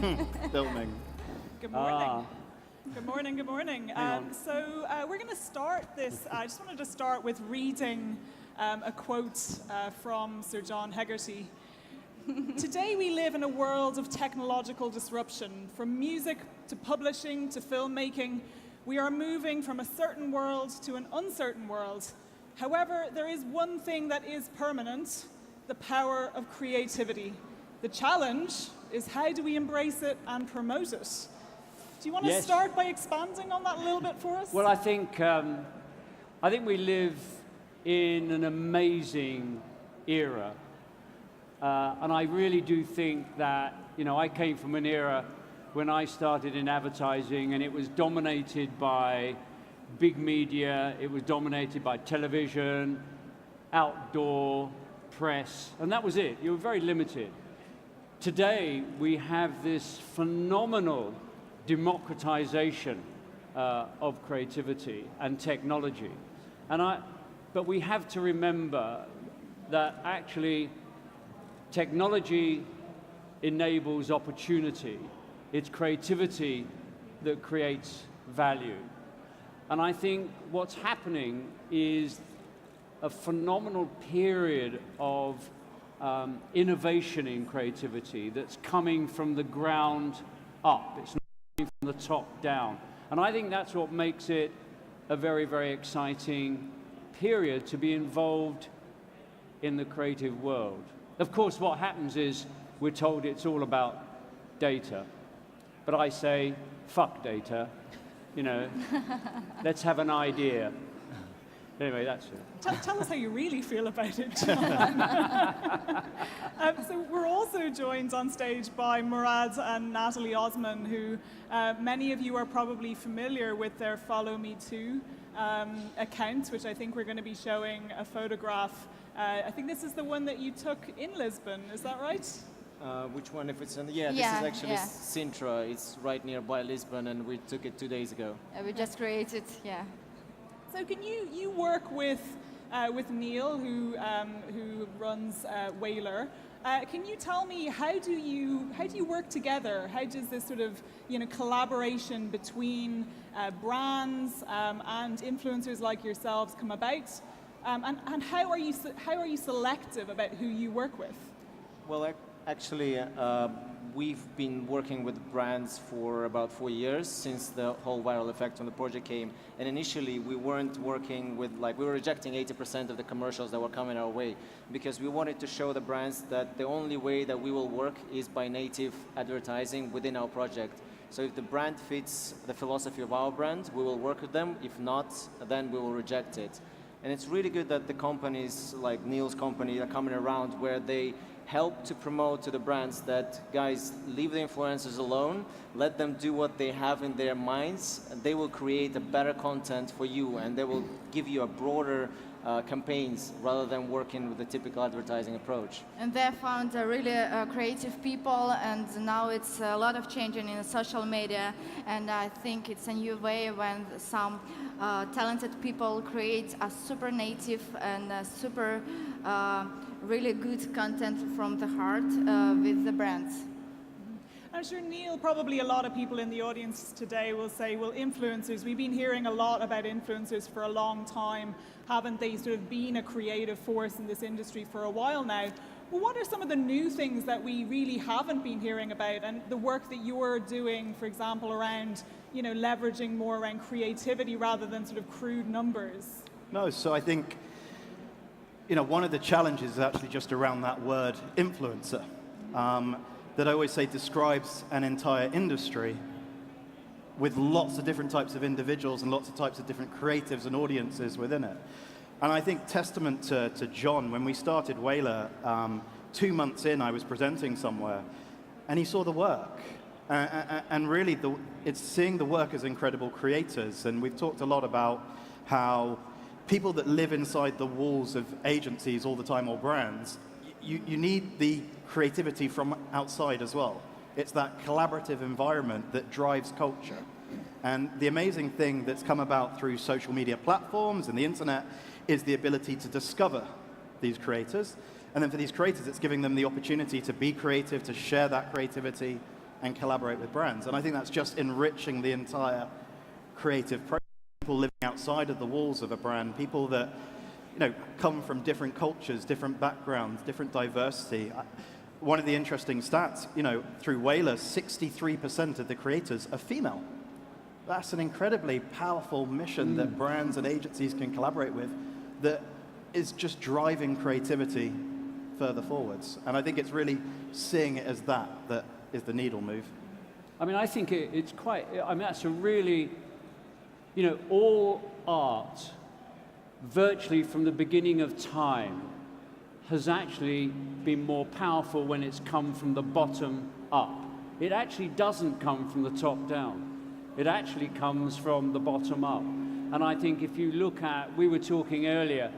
Filming. Good morning. Good morning, good morning. So we're going to start this. I just wanted to start with reading a quote from Sir John Hegarty. Today we live in a world of technological disruption. From music to publishing to filmmaking, we are moving from a certain world to an uncertain world. However, there is one thing that is permanent, the power of creativity. The challenge is how do we embrace it and promote it? Do you want to start by expanding on that a little bit for us? Well, I think we live in an amazing era. And I really do think that, I came from an era when I started in advertising and it was dominated by big media, it was dominated by television, outdoor, press, and that was it. You were very limited. Today, we have this phenomenal democratization of creativity and technology. But we have to remember that actually technology enables opportunity. It's creativity that creates value. And I think what's happening is a phenomenal period of innovation in creativity that's coming from the ground up. It's not coming from the top down. And I think that's what makes it a very, very exciting period to be involved in the creative world. Of course, what happens is we're told it's all about data. But I say, fuck data. Let's have an idea. Anyway, that's it. Tell us how you really feel about it, John. So we're also joined on stage by Murad and Natalie Osmann, who many of you are probably familiar with their Follow Me Too account, which I think we're going to be showing a photograph. I think this is the one that you took in Lisbon, is that right? Which one? If it's in, this is actually Sintra. It's right nearby Lisbon, and we took it 2 days ago. We just created, So can you work with Neil, who runs Whalar? Can you tell me how do you work together? How does this sort of collaboration between brands and influencers like yourselves come about? And how are you selective about who you work with? Well, actually, we've been working with brands for about 4 years since the whole viral effect on the project came. And initially, we weren't working with, we were rejecting 80% of the commercials that were coming our way because we wanted to show the brands that the only way that we will work is by native advertising within our project. So if the brand fits the philosophy of our brand, we will work with them. If not, then we will reject it. And it's really good that the companies like Neil's company are coming around where they help to promote to the brands that, guys, leave the influencers alone, let them do what they have in their minds, and they will create a better content for you, and they will give you a broader campaigns rather than working with the typical advertising approach. And they found really creative people, and now it's a lot of changing in social media, and I think it's a new way when some talented people create a super native and a super really good content from the heart with the brands. I'm sure, Neil, probably a lot of people in the audience today will say, well, influencers, we've been hearing a lot about influencers for a long time. Haven't they sort of been a creative force in this industry for a while now? Well, what are some of the new things that we really haven't been hearing about, and the work that you're doing, for example, around, leveraging more around creativity rather than sort of crude numbers? No, so I think, one of the challenges is actually just around that word influencer. That I always say describes an entire industry with lots of different types of individuals and lots of types of different creatives and audiences within it. And I think testament to John, when we started Whalar, 2 months in, I was presenting somewhere, and he saw the work. And really, it's seeing the work as incredible creators. And we've talked a lot about how people that live inside the walls of agencies all the time or brands, you need the creativity from outside as well. It's that collaborative environment that drives culture. And the amazing thing that's come about through social media platforms and the internet is the ability to discover these creators. And then for these creators, it's giving them the opportunity to be creative, to share that creativity, and collaborate with brands. And I think that's just enriching the entire creative process. People living outside of the walls of a brand, people that come from different cultures, different backgrounds, different diversity. One of the interesting stats, through Waller, 63% of the creators are female. That's an incredibly powerful mission that brands and agencies can collaborate with that is just driving creativity further forwards. And I think it's really seeing it as that is the needle move. I mean, I think it's quite, that's a really, all art, virtually from the beginning of time, has actually been more powerful when it's come from the bottom up. It actually doesn't come from the top down. It actually comes from the bottom up. And I think if you look at, we were talking earlier,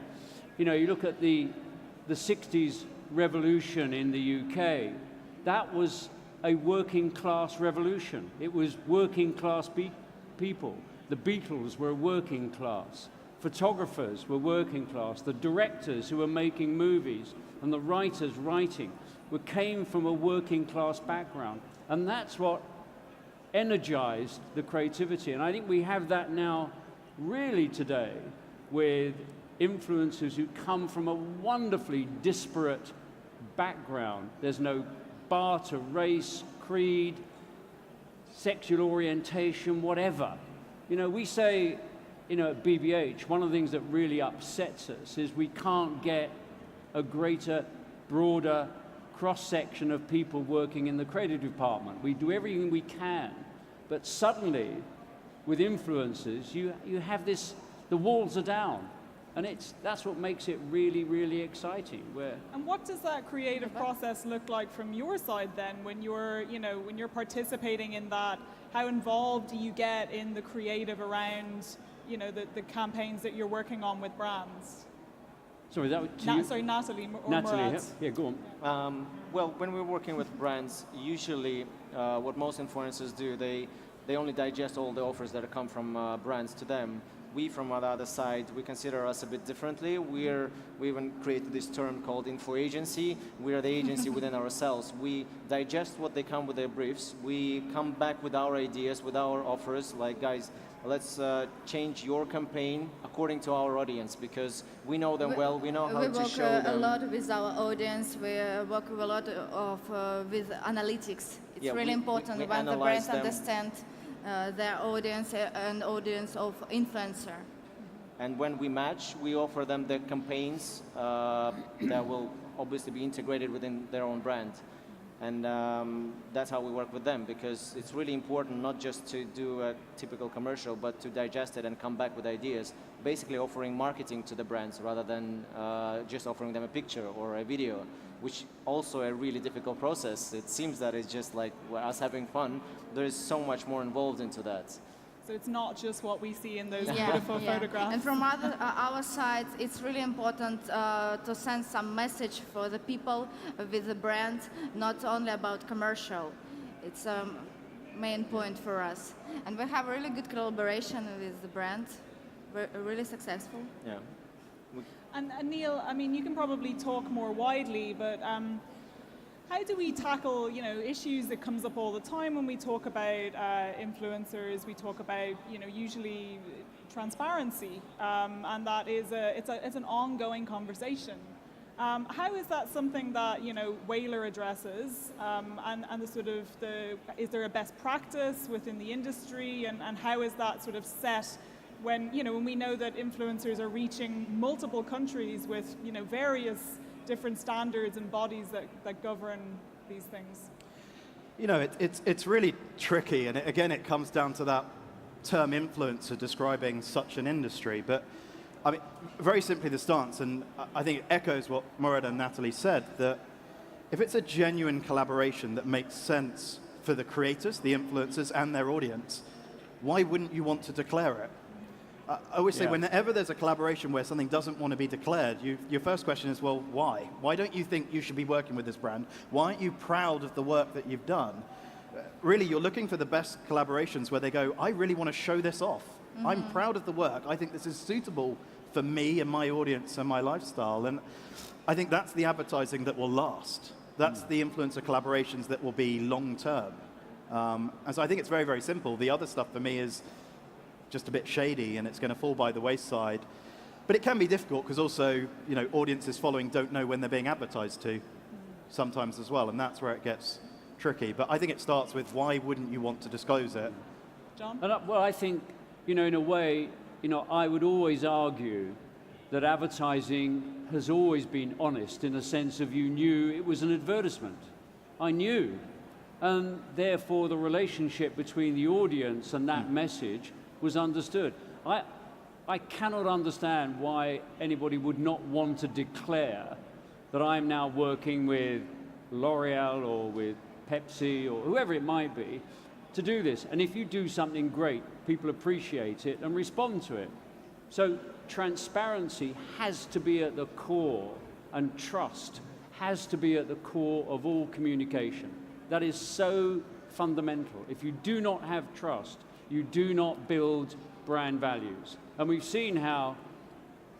you look at the 60s revolution in the UK, that was a working class revolution. It was working class people. The Beatles were working class. Photographers were working class. The directors who were making movies and the writers writing came from a working class background. And that's what energized the creativity. And I think we have that now really today with influencers who come from a wonderfully disparate background. There's no bar to race, creed, sexual orientation, whatever. We say, at BBH, one of the things that really upsets us is we can't get a greater, broader cross-section of people working in the creative department. We do everything we can, but suddenly, with influencers, you have this, the walls are down. And that's what makes it really, really exciting. And what does that creative process look like from your side then, when you're participating in that? How involved do you get in the creative around, the campaigns that you're working on with brands? Sorry, that was to you? Sorry, Natalie or Natalie, Murad. yeah, go on. Well, when we're working with brands, usually what most influencers do, they only digest all the offers that come from brands to them. We, from the other side, we consider us a bit differently. We even created this term called info agency. We are the agency within ourselves. We digest what they come with their briefs. We come back with our ideas, with our offers, like, guys, let's change your campaign according to our audience, because we know them well, we know how to show them. We work a lot with our audience. We work a lot with analytics. It's really important when the brands understand their audience and audience of influencer. And when we match, we offer them the campaigns that will obviously be integrated within their own brand. And that's how we work with them, because it's really important not just to do a typical commercial, but to digest it and come back with ideas, basically offering marketing to the brands rather than just offering them a picture or a video, which also a really difficult process. It seems that it's just like us having fun. There's so much more involved into that. So it's not just what we see in those beautiful photographs. And from our side, it's really important to send some message for the people with the brand, not only about commercial. It's a main point for us. And we have really good collaboration with the brand, really successful. Yeah. And Neil, I mean, you can probably talk more widely, but how do we tackle, issues that comes up all the time when we talk about influencers? We talk about, usually transparency, and that is it's an ongoing conversation. How is that something that Waller addresses, and the sort of is there a best practice within the industry, and how is that sort of set? When we know that influencers are reaching multiple countries with various different standards and bodies that govern these things. It's really tricky, and again, it comes down to that term influencer describing such an industry. But I mean, very simply, the stance, and I think it echoes what Murad and Natalie said, that if it's a genuine collaboration that makes sense for the creators, the influencers, and their audience, why wouldn't you want to declare it? I always say, whenever there's a collaboration where something doesn't want to be declared, your first question is, well, why? Why don't you think you should be working with this brand? Why aren't you proud of the work that you've done? Really, you're looking for the best collaborations where they go, I really want to show this off. Mm-hmm. I'm proud of the work. I think this is suitable for me and my audience and my lifestyle. And I think that's the advertising that will last. That's the influencer collaborations that will be long-term. And so I think it's very, very simple. The other stuff for me is just a bit shady, and it's going to fall by the wayside. But it can be difficult because also, audiences following don't know when they're being advertised to sometimes as well, and that's where it gets tricky. But I think it starts with why wouldn't you want to disclose it? John? Well, I think, in a way, I would always argue that advertising has always been honest in a sense of you knew it was an advertisement. I knew. And therefore, the relationship between the audience and that message was understood. I cannot understand why anybody would not want to declare that I'm now working with L'Oreal or with Pepsi or whoever it might be to do this. And if you do something great, people appreciate it and respond to it. So transparency has to be at the core, and trust has to be at the core of all communication. That is so fundamental. If you do not have trust, you do not build brand values. And we've seen how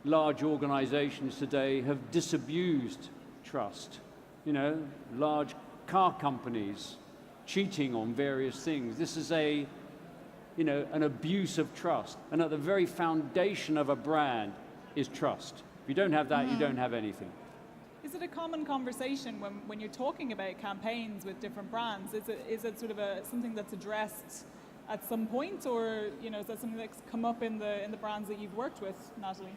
large organizations today have disabused trust. Large car companies cheating on various things. This is an abuse of trust. And at the very foundation of a brand is trust. If you don't have that, you don't have anything. Is it a common conversation when you're talking about campaigns with different brands? Is it sort of something that's addressed at some point, or is that something that's come up in the brands that you've worked with, Natalie?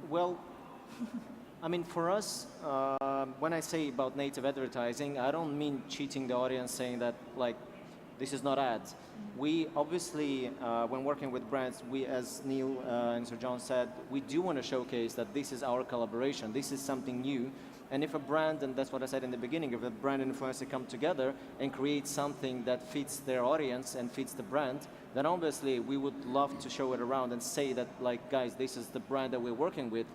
Well, I mean, for us, when I say about native advertising, I don't mean cheating the audience, saying that this is not ads. We obviously, when working with brands, we, as Neil and Sir John said, we do want to showcase that this is our collaboration. This is something new. And if a brand, and that's what I said in the beginning, if a brand and influencer come together and create something that fits their audience and fits the brand, then obviously we would love to show it around and say that, guys, this is the brand that we're working with.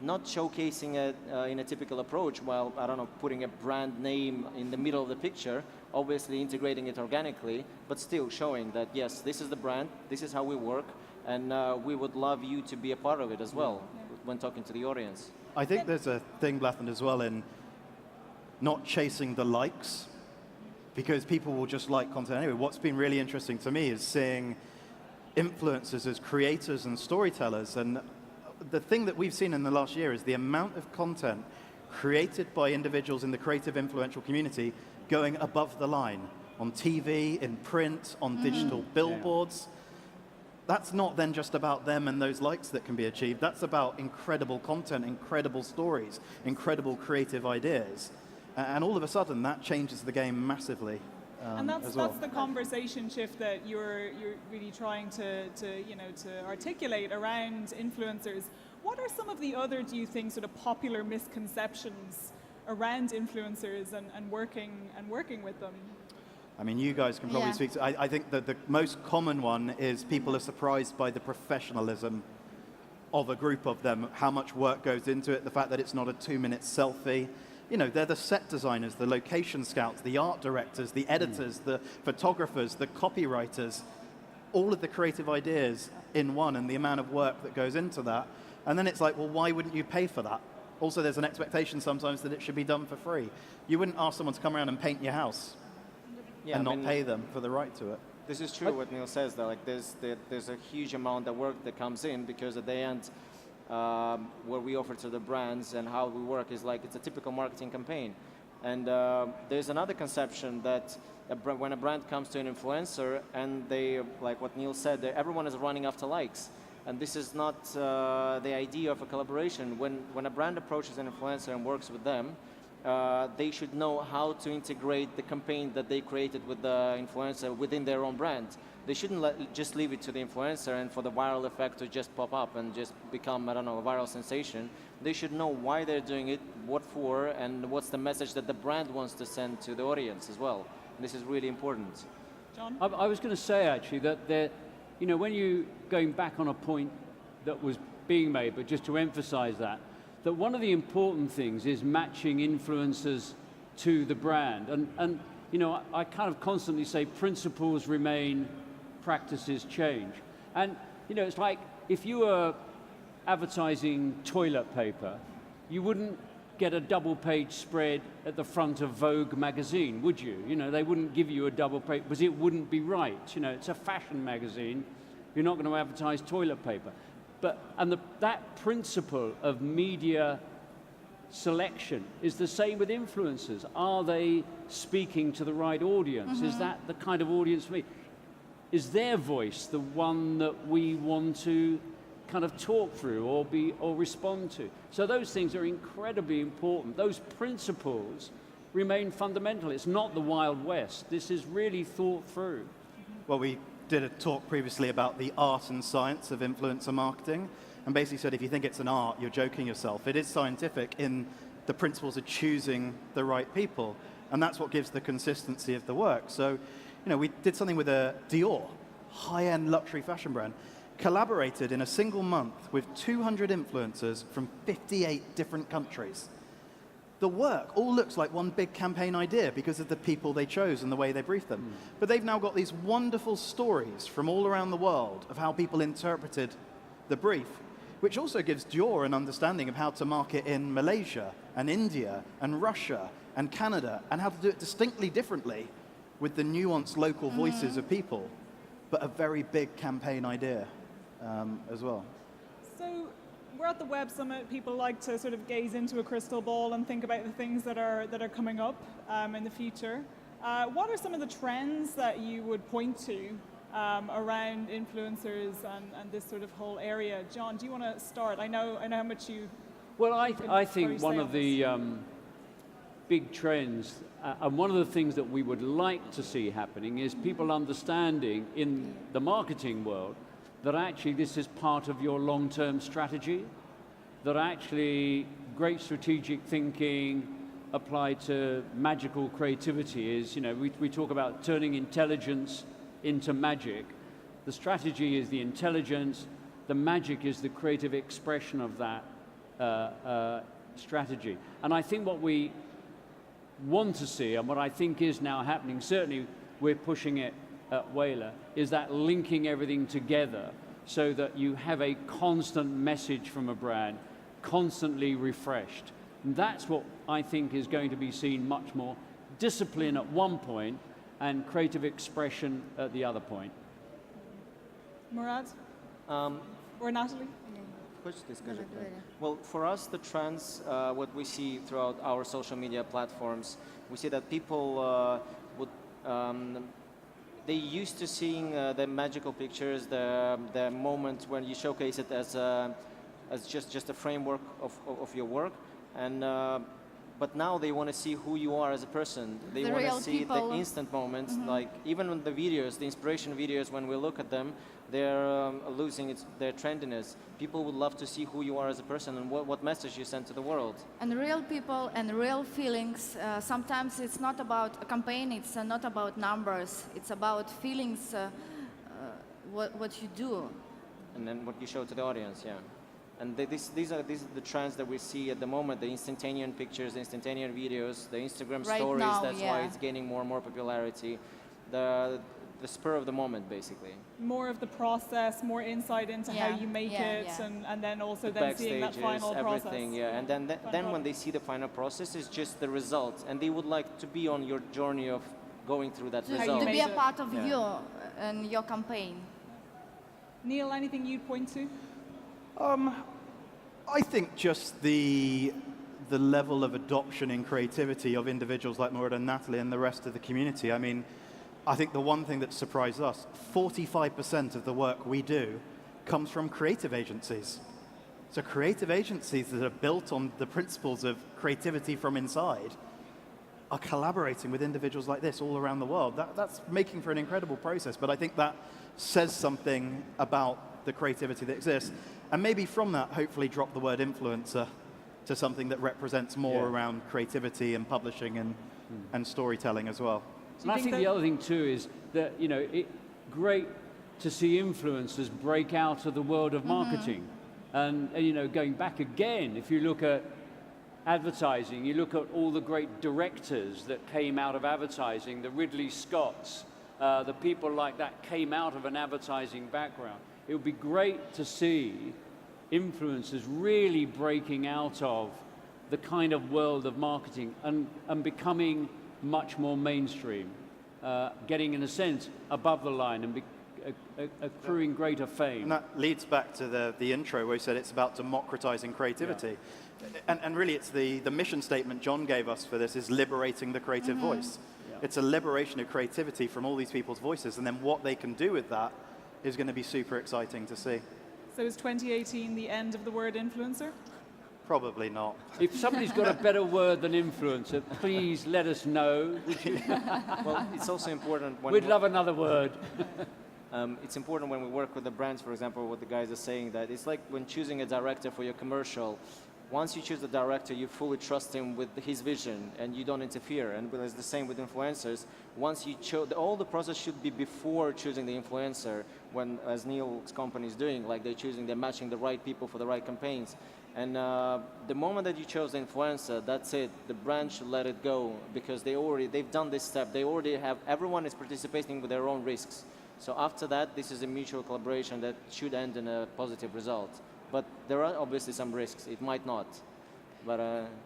Not showcasing it in a typical approach while, putting a brand name in the middle of the picture, obviously integrating it organically, but still showing that, yes, this is the brand, this is how we work, and we would love you to be a part of it as well when talking to the audience. I think there's a thing, Blathnaid, as well in not chasing the likes, because people will just like content anyway. What's been really interesting to me is seeing influencers as creators and storytellers, and the thing that we've seen in the last year is the amount of content created by individuals in the creative influential community going above the line on TV, in print, on digital billboards. That's not then just about them and those likes that can be achieved. That's about incredible content, incredible stories, incredible creative ideas. And all of a sudden, that changes the game massively. And that's well. the conversation shift that you're really trying to articulate around influencers. What are some of the other, do you think, sort of popular misconceptions around influencers and working with them? I mean, you guys can probably speak to, I think that the most common one is people are surprised by the professionalism of a group of them, how much work goes into it, the fact that it's not a 2-minute selfie. They're the set designers, the location scouts, the art directors, the editors, the photographers, the copywriters, all of the creative ideas in one, and the amount of work that goes into that. And then it's like, well, why wouldn't you pay for that? Also, there's an expectation sometimes that it should be done for free. You wouldn't ask someone to come around and paint your house and not pay them for the right to it. This is true what Neil says, that there's a huge amount of work that comes in, because at the end, what we offer to the brands and how we work is it's a typical marketing campaign. And there's another conception that when a brand comes to an influencer and they, like what Neil said, everyone is running after likes. And this is not the idea of a collaboration. When a brand approaches an influencer and works with them, they should know how to integrate the campaign that they created with the influencer within their own brand. They shouldn't just leave it to the influencer and for the viral effect to just pop up and just become, a viral sensation. They should know why they're doing it, what for, and what's the message that the brand wants to send to the audience as well. This is really important. John? I was going to say, actually, that when you going back on a point that was being made, but just to emphasize that one of the important things is matching influencers to the brand. And I kind of constantly say principles remain, practices change. And, it's like if you were advertising toilet paper, you wouldn't get a double-page spread at the front of Vogue magazine, would you? You know, they wouldn't give you a double page because it wouldn't be right. You know, it's a fashion magazine. You're not going to advertise toilet paper. That principle of media selection is the same with influencers. Are they speaking to the right audience? Is that the kind of audience for me? Is their voice the one that we want to kind of talk through or respond to? So those things are incredibly important. Those principles remain fundamental. It's not the Wild West. This is really thought through. Well, we did a talk previously about the art and science of influencer marketing, and basically said if you think it's an art, you're joking yourself. It is scientific in the principles of choosing the right people, and that's what gives the consistency of the work. So, you know, we did something with a Dior, high-end luxury fashion brand, collaborated in a single month with 200 influencers from 58 different countries. The work all looks like one big campaign idea because of the people they chose and the way they briefed them. But they've now got these wonderful stories from all around the world of how people interpreted the brief, which also gives Dior an understanding of how to market in Malaysia and India and Russia and Canada, and how to do it distinctly differently with the nuanced local voices of people, but a very big campaign idea as well. So we're at the Web Summit. People like to sort of gaze into a crystal ball and think about the things that are coming up in the future. What are some of the trends that you would point to around influencers and this sort of whole area? John, do you want to start? I know how much you. Well, I think one of the big trends, and one of the things that we would like to see happening is people understanding in the marketing world that actually this is part of your long-term strategy, that actually great strategic thinking applied to magical creativity is, you know, we talk about turning intelligence into magic. The strategy is the intelligence, the magic is the creative expression of that strategy. And I think what we want to see, and what I think is now happening, certainly we're pushing it at Whalar, is that linking everything together so that you have a constant message from a brand, constantly refreshed. And that's what I think is going to be seen much more. Discipline at one point and creative expression at the other point. Murad? Or Natalie? Well, for us, the trends, what we see throughout our social media platforms, we see that people they used to seeing the magical pictures, the moment when you showcase it as just a framework of your work, and but now they want to see who you are as a person. They want to see the instant moments, like even when the videos, the inspiration videos, when we look at them, they're losing their trendiness. People would love to see who you are as a person and what message you send to the world. And real people and real feelings. Sometimes it's not about a campaign, it's not about numbers. It's about feelings, what you do. And then what you show to the audience, yeah. And these are the trends that we see at the moment, the instantaneous pictures, the instantaneous videos, the Instagram stories, that's why it's gaining more and more popularity. The spur of the moment, basically. More of the process, more insight into how you make it, and then also then seeing that final everything, process. Yeah, and then when they see the final process, it's just the result, and they would like to be on your journey of going through that result. To be a part of you and your campaign. Neil, anything you'd point to? I think just the level of adoption in creativity of individuals like Murad and Natalie and the rest of the community. I mean, I think the one thing that surprised us, 45% of the work we do comes from creative agencies. So creative agencies that are built on the principles of creativity from inside are collaborating with individuals like this all around the world. That's making for an incredible process, but I think that says something about the creativity that exists. And maybe from that, hopefully drop the word influencer to something that represents more around creativity and publishing and storytelling as well. And I think the other thing too is that, you know, it's great to see influencers break out of the world of marketing. And, you know, going back again, if you look at advertising, you look at all the great directors that came out of advertising, the Ridley Scotts, the people like that came out of an advertising background. It would be great to see influencers really breaking out of the kind of world of marketing and becoming much more mainstream, getting, in a sense, above the line and accruing greater fame. And that leads back to the intro where we said it's about democratizing creativity. Yeah. And really, it's the mission statement John gave us for this is liberating the creative voice. Yeah. It's a liberation of creativity from all these people's voices, and then what they can do with that is going to be super exciting to see. So is 2018 the end of the word influencer? Probably not. If somebody's got a better word than influencer, please let us know. Well, it's also important when we'd love another word. It's important when we work with the brands, for example, what the guys are saying, that it's like when choosing a director for your commercial. Once you choose the director, you fully trust him with his vision and you don't interfere. And it's the same with influencers. Once you all the process should be before choosing the influencer, when, as Neil's company is doing, like they're matching the right people for the right campaigns. And the moment that you chose the influencer, that's it. The brand should let it go because they've done this step. They already have, everyone is participating with their own risks. So after that, this is a mutual collaboration that should end in a positive result. But there are obviously some risks. It might not. But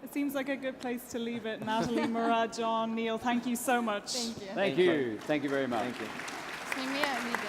it seems like a good place to leave it. Natalie, Murad, John, Neil, thank you so much. Thank you. Thank you. Thank you very much. Thank you. Сними видео.